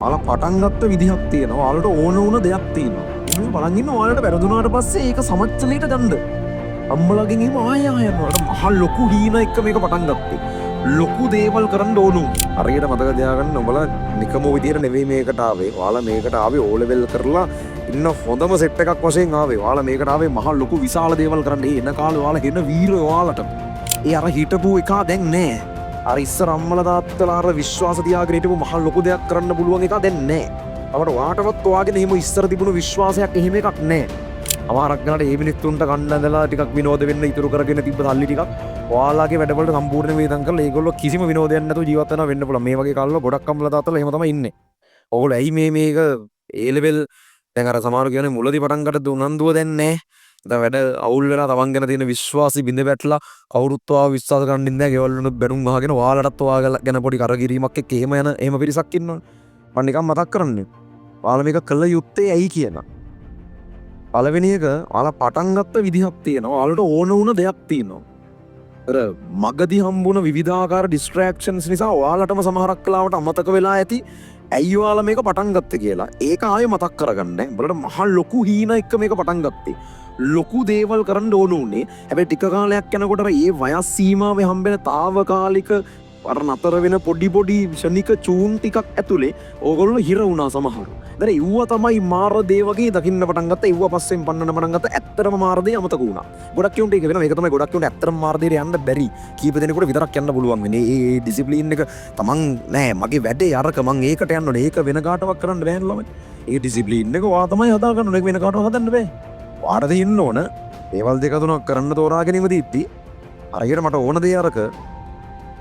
ඔයාලා පටන් ගත්ත විදිහක් තියෙනවා. ඔයාලට ඕන වුණ දෙයක් තියෙනවා. එහෙනම් බලන් ඉන්න ඔයාලට වැරදුනාට පස්සේ ඒක සමච්චලයට ගන්න. අම්මලාගෙන් එහෙම ආය යනවා. ඔයාලට මහ ලොකු හීන එක මේක පටන් ගත්තේ. ලොකු දේවල් කරන්න ඕනු. හරියට මතක තියාගන්න ඔබලා නිකම විදියට නෙවෙයි මේකට ආවේ. ඔයාලා මේකට ආවේ O level කරලා ඉන්න හොඳම සෙට් එකක් වශයෙන් ආවේ. ඔයාලා මේකට ආවේ මහ ලොකු විශාල දේවල් කරන්න. ඒ එන කාලේ ඔයාලා හෙන වීරයෝ ඔයාලට. ඒ අර හිටපු එක දැන් නෑ. අර ඉස්සර අම්මලා තාත්තලා අර විශ්වාස තියාගෙන හිටපු මහ ලොකු දෙයක් කරන්න පුළුවන් එක දැන් නෑ. අපට වාටවත් ඔයාගෙන එහෙම ඉස්සර තිබුණු විශ්වාසයක් එහෙම එකක් නෑ. අමාරක් ගන්නට ඒ මිනිත්තුන්ට ගන්න ඇඳලා ටිකක් විනෝද වෙන්න ඉතුරු කරගෙන තිබ්බ සල්ලි ටිකක් ඔයාලගේ වැඩවලට සම්පූර්ණ වේදන් කරලා ඒගොල්ලෝ කිසිම විනෝදයක් නැතුව ජීවත් වෙනවා වෙන්න පුළුවන්. මේ වගේ කාලවල ගොඩක් අම්මලා තාත්තලා එහෙම තමයි ඉන්නේ. ඕගොල්ලෝ ඇයි මේක ඒ ලෙවල් දැන් අර සමහර කියන්නේ මුලදී පටන් ගන්නද උනන්දුව දැන් නෑ. දැන් වැඩ අවුල් වෙලා තමන් ගැන තියෙන විශ්වාසي බිඳ වැටලා කවුරුත් ඔයාව විශ්වාස කරන්න ඉන්නේ නැහැ. ගෙවල් වල බැනුම් අහගෙන ඔයාලටත් ඔයා ගැන පොඩි කරගිරීමක් එක්ක එහෙම යන එහෙම පිරිසක් ඉන්නවනේ. මම නිකන් මතක් කරන්නේ. ඔයාලා මේක කළ යුත්තේ ඇයි කියලා. පළවෙනි එක ඔයාලා පටන් ගත්ත විදිහක් තියෙනවා. ඔයාලට ඕන වුණ දෙයක් තියෙනවා. අර මගදී හම්බුන විවිධාකාර ඩිස්ට්‍රැක්ෂන්ස් නිසා ඔයාලටම සමහරක් වෙලාවට අමතක වෙලා ඇති ඇයි ඔයාලා මේක පටන් ගත්තේ කියලා. ඒක ආයෙ මතක් කරගන්න. බලන්න මහ ලොකු හීන එක මේක පටන් ගත්තේ. ලොකු දේවල් කරන්න ඕන උනේ. හැබැයි ටික කාලයක් යනකොට මේ වයස් සීමාවේ හම්බෙන తాවකාලික අර නතර වෙන පොඩි ෂණික චූන් ටිකක් ඇතුලේ ඕගොල්ලෝ හිර වුණා සමහරු. දැන් ඉව්ව තමයි මාර දේ වගේ දකින්න පටන් ගත්තා. ඉව්ව පස්සෙන් පන්නන්න පටන් ගත්තා. ඇත්තටම මාර දේ අමතක වුණා. ගොඩක් යුන්ට ඒක වෙනවා. ඒක තමයි ගොඩක් යුන්ට ඇත්තටම මාර දේට යන්න බැරි. කීප දෙනෙකුට විතරක් යන්න පුළුවන් වෙන්නේ. ඒ ඩිසිප්ලින් එක තමන් නෑ මගේ වැඩේ අරක මං ඒකට යන්න ඕනේ. ඒක වෙන කාටවත් කරන්න බෑ ළමයි. ඒ ඩිසිප්ලින් එක ඔයා තමයි හදා ගන්න ඕනේ. ඒක වෙන කාටවත් හදන්න බෑ. වාට ඉන්න ඕන ඒවල් දෙක තුනක් කරන්න තෝරා ගැනීම දීත්ති අරයට මට ඕන දේ අරක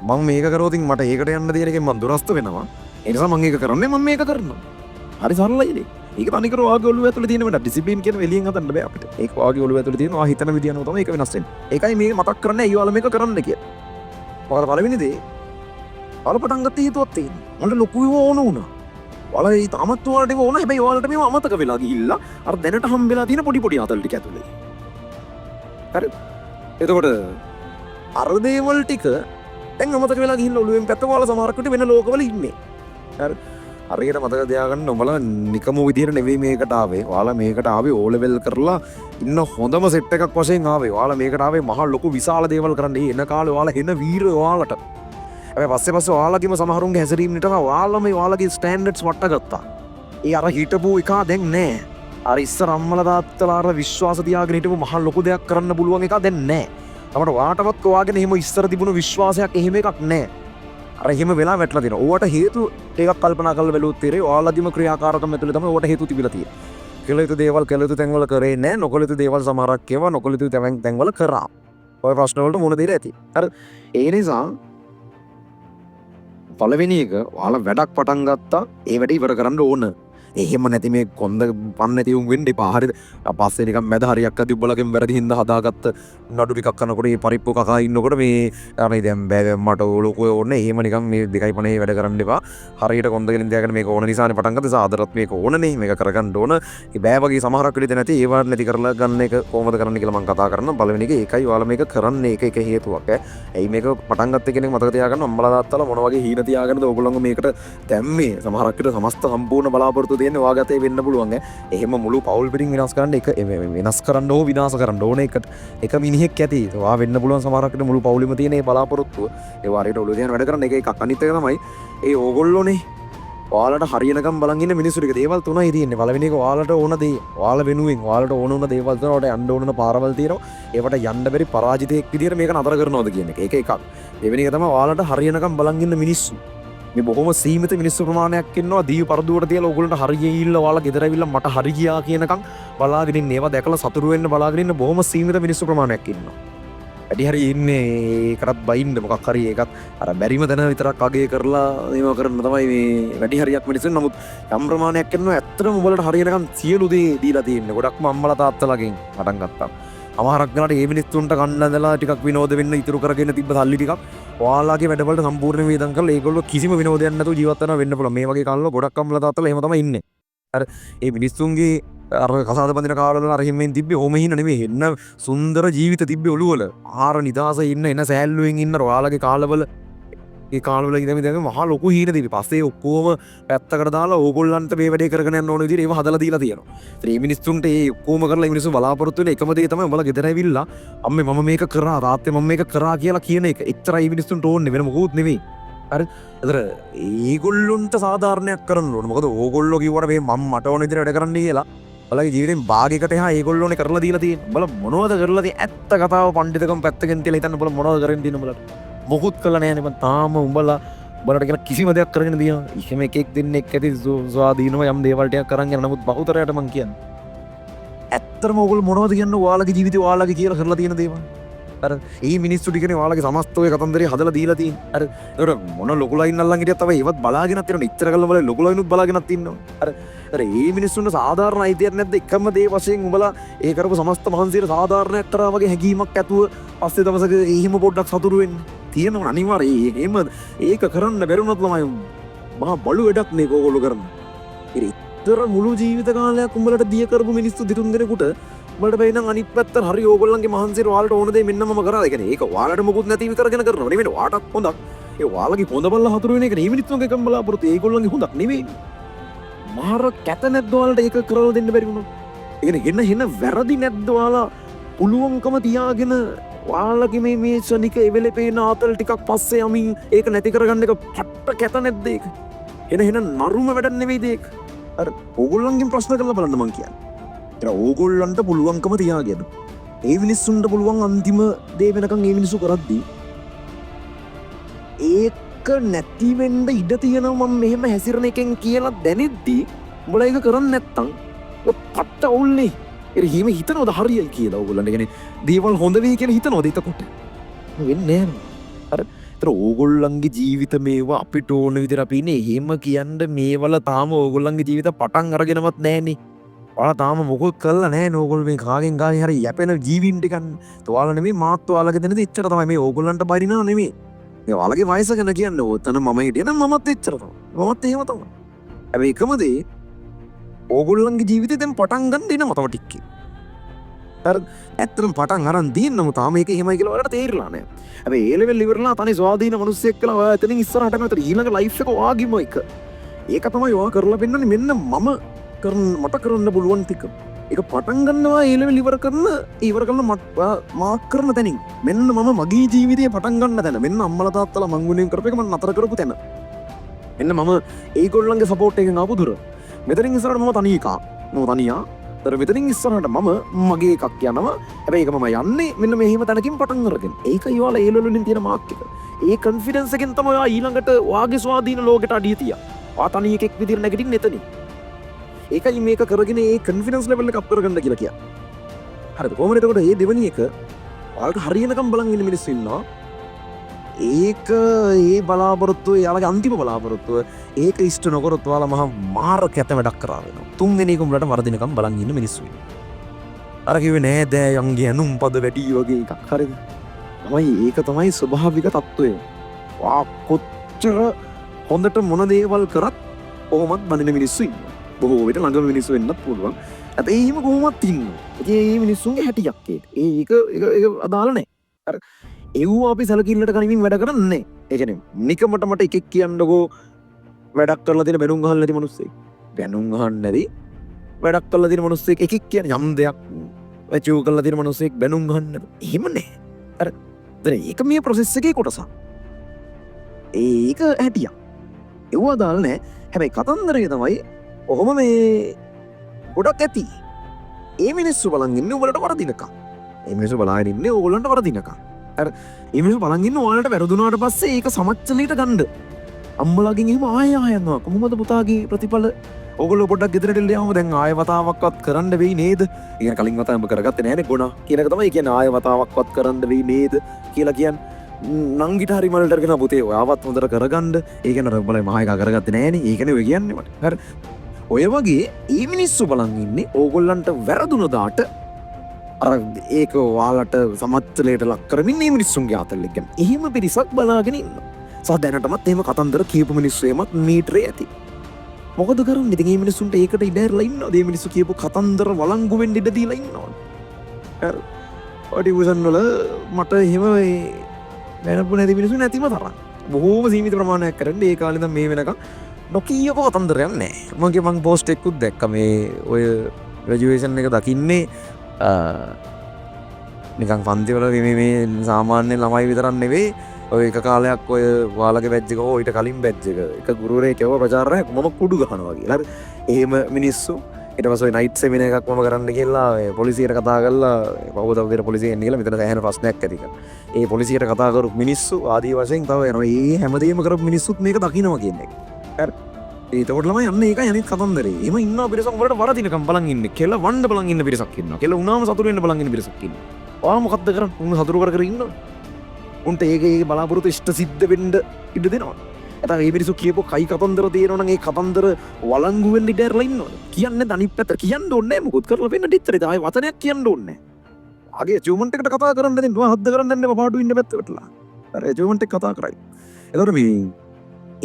මම මේක කරෝතින් මට ඒකට යන්න දේරකින් මම දුරස්ත වෙනවා ඒ නිසා මම ඒක කරන්නේ මම මේක කරනවා හරි සරලයිනේ ඒක තනිකර ඔයාගේ ඔළුව ඇතුලේ තියෙන වැඩ ඩිසිප්ලින් කියන එළියෙන් හදන්න බෑ අපිට ඒක ඔයාගේ ඔළුව ඇතුලේ තියෙන ඔයා හිතන විදිය අනුව තමයි ඒක වෙනස් වෙන්නේ ඒකයි මේ මතක් කරන්නේ අයියෝලා මේක කරන්න කියලා ඔයාලා පළවෙනි දේ ඔයාලා පටන් ගත්ත හේතුවක් තියෙනවා මට ලොකු ඕන වුණා ඔයාලා ඒ තාමත් ඔයාලට ඕන හැබැයි ඔයාලට මේව අමතක වෙලා ගිහිල්ලා අර දැනට හම්බෙලා තියෙන පොඩි ආතල් ටික ඇතුලේ. හරි. එතකොට අර දේවල් ටික දැන් අමතක වෙලා ගිහිල්ලා ඔළුවෙන් පැත්ත ඔයාලා සමහරකට වෙන ලෝකවල ඉන්නේ. හරි. හරියට මතක තියාගන්න ඔයාලා නිකම විදියට නෙවෙයි මේකට ආවේ. ඔයාලා මේකට ආවේ O level කරලා ඉන්න හොඳම සෙට් එකක් වශයෙන් ආවේ. ඔයාලා මේකට ආවේ මහ ලොකු විශාල දේවල් කරන්න. ඒ එන කාලේ ඔයාලා හෙන වීරයෝ ඔයාලට. හැබැයි පස්සේ ඔයාලගේම සමහරුන්ගේ හැසිරීම නිතම ඔයාලම ඔයාලගේ ස්ටෑන්ඩඩ්ස් වට ගත්තා. ඒ අර හිටපු එක දැන් නෑ. අර ඉස්සර අම්මලා තාත්තලා අර විශ්වාස තියාගෙන හිටපු මහ ලොකු දෙයක් කරන්න පුළුවන් එක දැන් නෑ. අපට වාටවත් ඔයාගෙන එහෙම ඉස්සර තිබුණු විශ්වාසයක් එහෙම එකක් නෑ. අර එහෙම වෙලා වැටලා තියෙනවා. ඕවට හේතු ටිකක් කල්පනා කරලා බැලුවොත් තේරෙයි ඔයාලගේම ක්‍රියාකාරකම් ඇතුලේ තමයි ඕවට හේතු තිබිලා තියෙන්නේ. කළ යුතු දේවල් කළ යුතු තැන්වල කරේ නෑ. නොකළ යුතු දේවල් සමහරක් ඒවා නොකළ යුතු තැන්වල කරා. ඔය ප්‍රශ්න වලට මුහුණ දෙලා ඇති. හරි. ඒ නිසා පළවෙනි එක ඔයාලා වැඩක් පටන් ගත්තා ඒ වැඩේ ඉවර කරන්න ඕන. එහෙම නැති මේ කොන්ද පන්න නැති උන් වෙන්න එපා. හරිද? පස්සේ නිකන් මැද හරියක් අද උඹලගෙන් වැරදි හින්දා හදාගත්ත නඩු ටිකක් කරනකොට මේ පරිප්පු කකා ඉන්නකොට මේ අනේ දැන් බෑ මට ලොකු ඕනේ. එහෙම නිකන් මේ 2.5 වැඩ කරන්න එපා. හරියට කොන්ද ගෙලින් තියාගෙන මේක ඕන නිසානේ පටන් ගත්තේ. සාදරත් මේක ඕනනේ. මේක කරගන්න ඕන. ඒ බෑ වගේ සමහරක් වෙලෙද නැති ඒවා නැති කරලා ගන්න එක කොහොමද කරන්න කියලා මම කතා කරනවා. පළවෙනි එක ඒකයි ඔයාලා මේක කරන්නේ එක හේතුවක් ඈ. ඇයි මේක පටන් ගත්තේ කියන එක මතක තියාගන්න. අම්මලා තාත්තලා මොන වගේ හීන තියාගෙනද ඕගොල්ලෝ මේකට දැම්මේ. සමහරක් විට සමස්ත සම්පූර්ණ බලාපොරොත්තු තියෙන්නේ ඔයාගතේ වෙන්න පුළුවන් ඈ. එහෙම මුළු පවුල් පිටින් විනාශ කරන්න එක වෙනස් කරන්න ඕ විනාශ කරන්න ඕන එකට එක මිනිහෙක් ඇති. ඔයා වෙන්න පුළුවන් සමහරක් විට මුළු පවුලෙම තියෙන මේ බලාපොරොත්තුව. ඒ වාරයට ඔළුව දිහා වැඩ කරන්න එක එකක්. අනිත් එක තමයි ඒ ඕගොල්ලෝනේ ඔයාලට හරියනකම් බලන් ඉන්න මිනිස්සු ටික දේවල් තුනයි තියෙන්නේ. පළවෙනි එක ඔයාලට ඕන දේ. ඔයාලා වෙනුවෙන් ඔයාලට ඕන දේවල් තුන ඔයාලට යන්න ඕන පාරවල් තියෙනවා. ඒවට යන්න බැරි පරාජිතයෙක් විදියට මේක නතර කරනවද කියන එක. ඒක එකක්. දෙවෙනි එක තමයි ඔයාලට හරියනකම් බලන් ඉන්න මිනිස්සු. මේ බොහොම සීමිත මිනිස්සු ප්‍රමාණයක් ඉන්නවා. දී පරදුවට තියලා ඕගොල්ලන්ට හරියilla ඔයාලා ගෙදර ඇවිල්ලා මට හරි ගියා කියනකම් බලාගෙන ඉන්නේ. ඒවා දැකලා සතුටු වෙන්න බලාගෙන ඉන්න බොහොම සීමිත මිනිස්සු ප්‍රමාණයක් ඉන්නවා. වැඩි හරි ඉන්නේ ඒකටත් බයින්න මොකක් හරි ඒකත් අර බැරිම තැන විතරක් අගය කරලා මේව කරන්න තමයි මේ වැඩි හරියක් මිනිස්සුන්. නමුත් යම් ප්‍රමාණයක් ඉන්නවා ඇත්තටම උඹලට හරියනකම් සියලු දේ දීලා තියෙන්නේ. ගොඩක්ම අම්මලා තාත්තලාගෙන් පටන් ගත්තා. අමාරක් ගන්නට ඒ මිනිස්සුන්ට කන්න ඇඳලා ටිකක් විනෝද වෙන්න ඉතුරු කරගෙන තිබ්බ සල්ලි ටිකක් ඔයාලාගේ වැඩවලට සම්පූර්ණ වේදන් කරලා ඒගොල්ලෝ කිසිම විනෝදයක් නැතුව ජීවත් වෙනවා වෙන්න පුළුවන්. මේ වගේ කාලවල ගොඩක් අම්මලා තාත්තලා එහෙම තමයි ඉන්නේ. අර ඒ මිනිස්සුන්ගේ අර කසාද බඳින කාලවල අර හිම්මෙන් තිබ්බේ ඕම හින නෙමෙයි. එන්න සුන්දර ජීවිත තිබ්බේ ඔළුවල. ආහාර නිදාසේ ඉන්න එන සෑල්ලුවෙන් ඉන්න ඔයාලගේ කාලවල ඒ කාලවල ඉඳන් මහා ලොකු හීන දීවි. පස්සේ ඔක්කොම පැත්තකට දාලා ඕගොල්ලන්ට මේ වැඩේ කරගෙන යන්න ඕන විදිහට ඒව හදලා දීලා තියෙනවා. ඒ මිනිස්සුන්ට ඒ ඔක්කොම කරලා ඒ මිනිස්සු බලාපොරොත්තු වෙන එකම දේ තමයි උඹලා ගෙදර ඇවිල්ලා අම්මේ මම මේක කරා තාත්තේ මම මේක කරා කියලා කියන එක. එච්චරයි මේ මිනිස්සුන්ට ඕනේ වෙන මොකුත් නෙවෙයි. හරි. ඒතර ඒගොල්ලොන්ට සාධාරණයක් කරන්න ඕනේ. මොකද ඕගොල්ලෝ කිව්වට මේ මම මට ඕන විදිහට වැඩ කරන්න කියලා. බලගේ ජීවිතෙන් භාගයකට එහා ඒගොල්ලෝනේ කරලා දීලා තියෙන්නේ. බල මොනවද කරලා තියෙන්නේ? ඇත්ත කතාව පඬිතුකම් පැත්තකින් තියලා හිතන්න බල මොනවද කරන් තියෙන්නේ උඹලට. මොකුත් කළා නෑනේ මම තාම උඹලා උඹලට කියන කිසිම දෙයක් කරගෙන දිනවා. එහෙම එකෙක් දෙන්නෙක් ඇති ස්වාධීනව යම් දේවල් ටිකක් කරන් යන නමුත් බහුතරයට මං කියන්නේ. ඇත්තටම ඕගොල්ලෝ මොනවද කියන්නේ ඔයාලගේ ජීවිතේ ඔයාලගේ කියලා කරලා තියෙන දේවල්. අර ඒ මිනිස්සු ටිකනේ ඔයාලගේ සමස්ත ඔය කතන්දරේ හදලා දීලා තියෙන්නේ. අර ඒකට මොන ලොකු ලයින් අල්ලන් හිටියත් තමයි ඒවත් බලාගෙනත් තියෙනවා. ඉච්චර කල්ලා බලලා ලොකු ලයිනුත් බලාගෙනත් ඉන්නවා. අර ඒ මිනිස්සුන්ට සාධාරණ අයිතියක් නැද්ද? එකම දේ වශයෙන් උඹලා ඒ කරපු සමස්ත මහන්සියට සාධාරණයක් කරා වගේ හැඟීමක් ඇතුව පස්සේ දවසක එහෙම පොඩ්ඩක් සතුටු වෙන්න තියෙනවා අනිවාර්යයෙන්. එහෙම ඒක කරන්න බැරුණොත් ළමයි මහා බලු වැඩක් නේ ඕගොල්ලෝ කරන්නේ. ඉතර මුළු ජීවිත කාලයක් උඹලට දිය කරපු මිනිස්සු දෙතුන් දෙනෙකුට උඹලට බැයිනම් අනිත් පැත්තට හරි ඕගොල්ලන්ගේ මහන්සියට ඔයාලට ඕන දේ මෙන්න මම කරා. ඒ කියන්නේ ඒක ඔයාලට මොකුත් නැති විතරගෙන කරනවා නෙමෙයි. ඔයාටත් හොඳක්. ඒ ඔයාලගේ හොඳ බලලා හතුරු වෙන එක නේ මිනිස්සුන්ගේ එකම බලාපොරොත්තු. ඒගොල්ලන්ගේ හොඳක් නෙමෙයි. මාර කැත නැද්ද ඔයාලට ඒක කරලා දෙන්න බැරි වුණා. ඒ කියන්නේ හෙන වැරදි නැද්ද ඔයාලා පුළුවන්කම තියාගෙන ඔයාලගේ මේ ශනික එවෙලේ පේන ආතල් ටිකක් පස්සේ යමින් ඒක නැති කරගන්න එක පට්ට කැත නැද්ද ඒක? හෙන නරුම වැඩක් නෙවෙයිද ඒක? අර ඕගොල්ලන්ගෙන් ප්‍රශ්න කරලා බලන්න මං කියන්නේ. ඒතර ඕගොල්ලන්ට පුළුවන්කම තියාගෙන ඒ මිනිස්සුන්ට පුළුවන් අන්තිම දේ වෙනකන් ඒ මිනිස්සු කරද්දී ඒක නැති වෙන්න ඉඩ තියෙනවා මම මෙහෙම හැසිරෙන එකෙන් කියලා දැනෙද්දී උඹලා ඒක කරන්නේ නැත්තම් ඔය පට්ට අවුල්නේ. ඒ හිම හිතනවද හරියයි කියලා ඕගොල්ලන්ට? කියන්නේ දේවල් හොඳ වෙයි කියලා හිතනවද එතකොට? වෙන්නේ නැහැ. අර ඒතර ඕගොල්ලන්ගේ ජීවිත මේවා අපිට ඕන විදිහට අපි ඉන්නේ. එහෙම කියන්න මේවල තාම ඕගොල්ලන්ගේ ජීවිත පටන් අරගෙනවත් නැහනේ. ඔයාලා තාම මොකුත් කරලා නැහැ නේ. ඕගොල්ලෝ මේ කාගෙන් ගානේ හරි යැපෙන ජීවින් ටිකන්. ඔයාලා නෙමෙයි මාත් ඔයාලගේ දෙනද එච්චර තමයි. මේ ඕගොල්ලන්ට බරිනා නෙමෙයි. මේ ඔයාලගේ වයස ගැන කියන්නේ ඕතන මම හිටියේ නම් මමත් එච්චර තමයි. මමත් එහෙම තමයි. හැබැයි එකම දේ ඕගොල්ලන්ගේ ජීවිතේ දැන් පටන් ගන්න දෙනවා තව ටිකකින්. අර ඇත්තටම පටන් අරන් දින්නම තාම මේක එහෙමයි කියලා ඔයාලට තේරිලා නැහැ. හැබැයි ඒ ලෙවල් ඉවරලා තනි ස්වාධීන මිනිස්සෙක් කියලා ඔයා එතනින් ඉස්සරහට යනවා. ඒතර ඊළඟ ලයිෆ් එක ඔයාගේම එක. ඒක තමයි ඔයා කරලා පෙන්නන්නේ. මෙන්න මම මට කරන්න පුළුවන් ටික. ඒක පටන් ගන්නවා ඒ ලෙවල් ඉවර කරන මාක් කරන තැනින්. මෙන්න මම මගේ ජීවිතේ පටන් ගන්න තැන. මෙන්න අම්මලා තාත්තලා මං ගුණෙන් කරපු එක මම නතර කරපු තැන. මෙන්න මම ඒගොල්ලන්ගේ සපෝට් එකෙන් ආපු දුර. මෙතනින් ඉස්සරහට මම තනි එකා. මම තනියා. ඒතර මෙතනින් ඉස්සරහට මම මගේ එකක් යනවා. හැබැයි ඒක මම යන්නේ මෙන්න මෙහෙම තැනකින් පටන් අරගෙන. ඒක ඊවල ඒ ලෙවල් වලින් තියෙන මාක් එක. ඒ කොන්ෆිඩන්ස් එකෙන් තමයි ඔයා ඊළඟට ඔයාගේ ස්වාධීන ලෝකෙට අඩිය තියා. ඔයා තනි එකෙක් විදිහට නැගිටින්න එතනින්. ඒකයි මේක කරගෙන ඒ කොන්ෆිඩන්ස් ලෙවල් එක අප් කරගන්න කියලා කියන්නේ. හරිද? කොහොමද එතකොට මේ දෙවෙනි එක ඔයාලට හරියනකම් බලන් ඉන්න මිනිස්සු ඉන්නවා. ඒක ඒ බලාපොරොත්තුව යාලගේ අන්තිම බලාපොරොත්තුව ඒක ඉෂ්ට නොකරොත් ඔයාලා මහා මාර කැත වැඩක් කරා වෙනවා. තුන්වෙනි එක උඹලට වරදිනකම් බලන් ඉන්න මිනිස්සු ඉන්නවා. අර කිව්වේ නෑ දෑයන්ගේ ඇනුම් පද වැඩි වගේ එකක්. හරිද? තමයි ඒක තමයි ස්වභාවික තත්ත්වය. වා කොච්චර හොඳට මොන දේවල් කරත් කොහොමත් බඳින මිනිස්සු ඉන්නවා. බොහෝ විට ළඟම මිනිස්සු වෙන්නත් පුළුවන්. හැබැයි එහෙම කොහොමත් ඉන්නවා. ඉතින් මේ මිනිස්සුන්ගේ හැටියක් ඒක අදාළ නැහැ. අර ඒව අපි සැලකිල්ලට කනින් වැඩ කරන්නේ. ඒ කියන්නේ නිකමට මට එකෙක් කියන්නකෝ වැඩක් කරලා තියෙන බැනුම් අහන්න නැති මිනිස්සෙක්. බැනුම් අහන්න නැති වැඩක් කරලා තියෙන මිනිස්සෙක් එකෙක් කියන්නේ යම් දෙයක් අචීව් කරලා තියෙන මිනිස්සෙක් බැනුම් අහන්න. එහෙම නැහැ. අර ඒක මේ ප්‍රොසෙස් එකේ කොටසක්. ඒක හැටියක්. ඒව අදාළ නැහැ. හැබැයි කතන්දරය තමයි ඔහොම මේ ගොඩක් ඇති. ඒ මිනිස්සු බලන් ඉන්නේ ඔයාලට වරදිනකම්. ඒ මිනිස්සු බලාගෙන ඉන්නේ ඕගොල්ලන්ට වරදිනකම්. අර ඒ මිනිස්සු බලන් ඉන්නේ ඔයාලට වැරදුනාට පස්සේ ඒක සමච්චලයට ගන්න. අම්මලාගෙන් එහෙම ආය යනවා. කොහොමද පුතාගේ ප්‍රතිඵල? ඕගොල්ලෝ පොඩ්ඩක් ගෙදරට එන්න යමු. දැන් ආය වතාවක්වත් කරන්න වෙයි නේද? ඉතින් කලින් වතාවම කරගත්තේ නැහැනේ ගොනා. කියන එක තමයි කියන්නේ ආය වතාවක්වත් කරන්න වෙයි නේද කියලා කියන්නේ. නංගිට හරි මල්ට අරගෙන පුතේ ඔයාවත් හොඳට කරගන්න. ඒ කියන්නේ අර බලයි මහා එක කරගත්තේ නැහැනේ. ඒකනේ ඔය කියන්නේ මට. හරි. ඔය වගේ ඒ මිනිස්සු බලන් ඉන්නේ ඕගොල්ලන්ට වැරදුන දාට අර ඒක ඔයාලට සමච්චලයට ලක් කරමින් මේ මිනිස්සුන්ගේ ආතල්ලෙක් ගැන එහෙම පිරිසක් බලාගෙන ඉන්නවා. සහ දැනටමත් එහෙම කතන්දර කියපු මිනිස්සු එමත් මීටරේ ඇති. මොකද කරන්නේ? ඉතින් මේ මිනිස්සුන්ට ඒකට ඉඩ ඇරලා ඉන්නවා. මේ මිනිස්සු කියපු කතන්දර වළංගු වෙන්න ඉඩ දීලා ඉන්නවා. හරි. ඔය ටියුෂන් වල මට එහෙම වෙනපු නැති මිනිස්සු නැතිම තරම්. බොහෝම සීමිත ප්‍රමාණයක් කරන්න ඒ කාලේ ඉඳන් මේ වෙනකන් නොකියක කතන්දරයක් නැහැ. මගේ මං පෝස්ට් එකකුත් දැක්ක මේ ඔය ග්‍රැජුවේෂන් එක දකින්නේ නිකන් පන්තිවල මේ සාමාන්‍ය ළමයි විතරක් නෙවෙයි ඔය එක කාලයක් ඔය ඔයාලගේ බැච් එක හෝ ඊට කලින් බැච් එක ගුරුවරයෙක් කියව ප්‍රචාරණයක් මම කුඩු ගහනවා කියලා. හරි. එහෙම මිනිස්සු ඊට පස්සේ ඔය නයිට් සෙමිනාර් එකක් මම කරන්න කියලා ඔය පොලිසියට කතා කරලා පහුවදා උදේට පොලිසියෙන් එන්න කියලා මෙතන සෑහෙන ප්‍රශ්නයක් ඇති කරා. ඒ පොලිසියට කතා කරපු මිනිස්සු ආදී වශයෙන් තව යනවා. මේ හැමදේම කරපු මිනිස්සුත් මේක දකින්නවා කියන එක. හරි. ඒතකොට ළමයි යන්නේ ඒකයි අනිත් කතන්දරේ. එහෙම ඉන්නවා පිරිසක් වලට වරදිනකම් බලන් ඉන්නේ. කෙල වණ්ඩ බලන් ඉන්න පිරිසක් ඉන්නවා. කෙල උනාම සතුටු වෙන්න බලන් ඉන්න පිරිසක් ඉන්නවා. ඔයා මොකද්ද කරන්නේ? උන් සතුටු කර කර ඉන්නවා. උන්ට ඒකේ බලාපොරොත්තු ඉෂ්ට සිද්ධ වෙන්න ඉඩ දෙනවා. නැත්නම් මේ මිනිස්සු කියපෝ කයි කතන්දර තියෙනවා නම් ඒ කතන්දර වළංගු වෙන්න ඉඩ ඇරලා ඉන්නවද? කියන්නේ අනිත් පැත්ත කියන්න ඕනේ නැහැ මොකොත් කරලා වෙන්න දිත්තරේ. ආයේ වචනයක් කියන්න ඕනේ නැහැ. ආගේ අචීව්මන්ට් එකට කතා කරන්න දෙන්න ඔයා හද්ද කරන්න දෙන්න පාඩු ඉන්න පැත්තටලා. අර අචීව්මන්ට් එක කතා කරයි. එතකොට මේ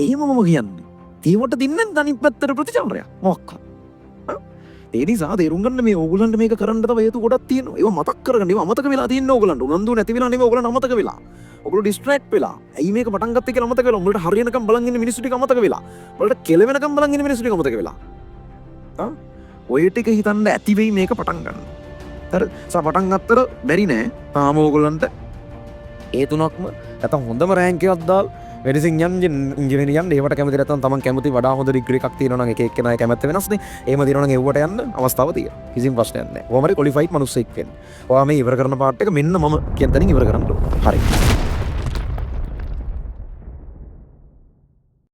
එහෙම මම කියන්නේ. ඒවට දින්නේ අනිත් පැත්තට ප්‍රතිචාරයක්. මොකක්ද? ඒ නිසා තේරුම් ගන්න මේ ඕගොල්ලන්ට මේක කරන්න තව හේතු ගොඩක් තියෙනවා. ඒවා මතක් කරගන්න. ඒවා අමතක වෙලා තියෙනවා ඕගොල්ලන්ට. උනන්දු නැති වෙලා නෙමෙයි ඕගොල්ලන් අමතක වෙලා. ඔගොල්ලෝ ඩිස්ට්‍රැක්ට් වෙලා. ඇයි මේක පටන් ගත්තේ කියලා අමතක වෙලා. උඹලට හරියනකම් බලන් ඉන්න මිනිස්සු ටික අමතක වෙලා. උඹලට කෙලවෙනකම් බලන් ඉන්න මිනිස්සු ටික අමතක වෙලා. ඔය ටික හිතන්න ඇති වෙයි මේක පටන් ගන්න. හරි. පටන් ගත්තට බැරි නෑ. තාම ඕගොල්ලන්ට ඒ තුනක්ම නැත්නම් හොඳම රෑන්ක් එකක් දාලා මෙඩිසින් ඉංජිනේරියන් ඒවට කැමති නැත්නම් තමන් කැමති වඩා හොඳ ඩිග්‍රී එකක් තියෙනවා නම් එක එක්කෙනාගේ කැමැත්ත වෙනස්නේ. එහෙම තියෙනවා නම් ඒවට යන්න අවස්ථාව තියෙනවා. කිසිම ප්‍රශ්නයක් නැහැ. කොහොම හරි ක්වොලිෆයිඩ් මිනිස්සෙක් වෙන්න. ඔයා මේ ඉවර කරන පාර්ට් එක මෙන්න මම කියන තැනින් ඉවර කරන්න ඕන. හරි.